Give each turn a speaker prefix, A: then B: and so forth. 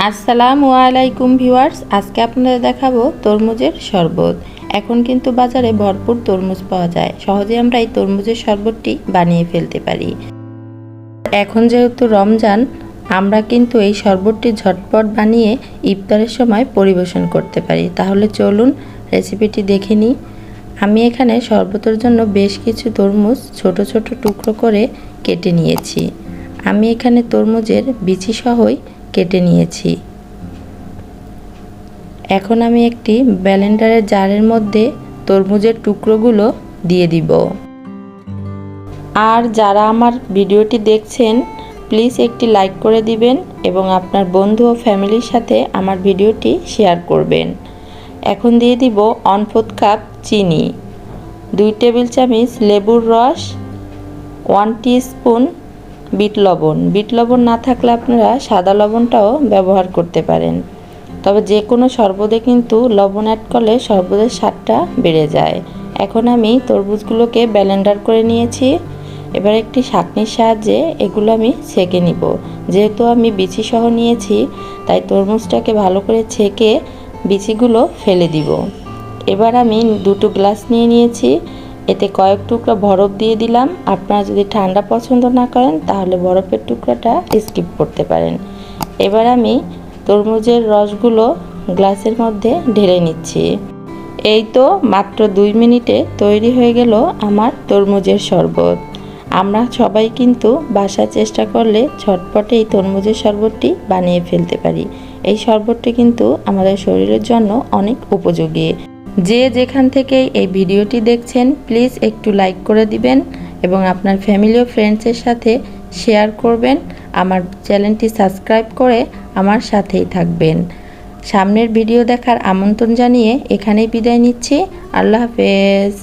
A: আসসালামু আলাইকুম ভিউয়ার্স, আজকে আপনাদের দেখাবো তরমুজের শরবত। এখন কিন্তু বাজারে ভরপুর তরমুজ পাওয়া যায়, সহজে আমরা এই তরমুজের শরবতটি বানিয়ে ফেলতে পারি। এখন যেহেতু রমজান, আমরা কিন্তু এই শরবতটি ঝটপট বানিয়ে ইফতারের সময় পরিবেশন করতে পারি। তাহলে চলুন রেসিপিটি দেখে নিই। আমি এখানে শরবতের জন্য বেশ কিছু তরমুজ ছোট ছোট টুকরো করে কেটে নিয়েছি। আমি এখানে তরমুজের বিচি সহই কেটে নিয়েছি। এখন আমি একটি ব্লেন্ডারের জারের মধ্যে তরমুজের টুকরোগুলো দিয়ে দিব। আর যারা আমার ভিডিওটি দেখছেন প্লিজ একটি লাইক করে দিবেন এবং আপনার বন্ধু ও ফ্যামিলির সাথে আমার ভিডিওটি শেয়ার করবেন। এখন দিয়ে দিব 1/4 কাপ চিনি, 2 টেবিল চামচ লেবুর রস, 1 টিস্পুন বিট লবণ। বিট লবণ না থাকলে আপনারা সাদা লবণটাও ব্যবহার করতে পারেন, তবে যে কোনো শরবতে কিন্তু লবণ অ্যাড করলে শরবতের স্বাদটা বেড়ে যায়। এখন আমি তরমুজগুলোকে ব্লেন্ডার করে নিয়েছি। এবার একটি ছাঁকনির সাহায্যে এগুলো আমি ছেঁকে নিব। যেহেতু আমি বিচি সহ নিয়েছি তাই তরমুজটাকে ভালো করে ছেঁকে বিচিগুলো ফেলে দিব। এবার আমি 2 গ্লাস নিয়ে নিয়েছি, এতে কয়েক টুকরা বরফ দিয়ে দিলাম। আপনারা যদি ঠান্ডা পছন্দ না করেন তাহলে বরফের টুকরাটা স্কিপ করতে পারেন। এবার আমি তরমুজের রসগুলো গ্লাসের মধ্যে ঢেলে নিচ্ছি। এই তো মাত্র 2 মিনিটে তৈরি হয়ে গেল আমার তরমুজের শরবত। আমরা সবাই কিন্তু বাসায় চেষ্টা করলে ঝটপটে এই তরমুজের শরবতটি বানিয়ে ফেলতে পারি। এই শরবতটি কিন্তু আমাদের শরীরের জন্য অনেক উপযোগী। যে যেখান থেকে এই ভিডিওটি দেখছেন প্লিজ একটু লাইক করে দিবেন এবং আপনার ফ্যামিলি ও ফ্রেন্ডসের সাথে শেয়ার করবেন। আমার চ্যানেলটি সাবস্ক্রাইব করে আমার সাথেই থাকবেন। সামনের ভিডিও দেখার আমন্ত্রণ জানিয়ে এখানেই বিদায় নিচ্ছি। আল্লাহ হাফেজ।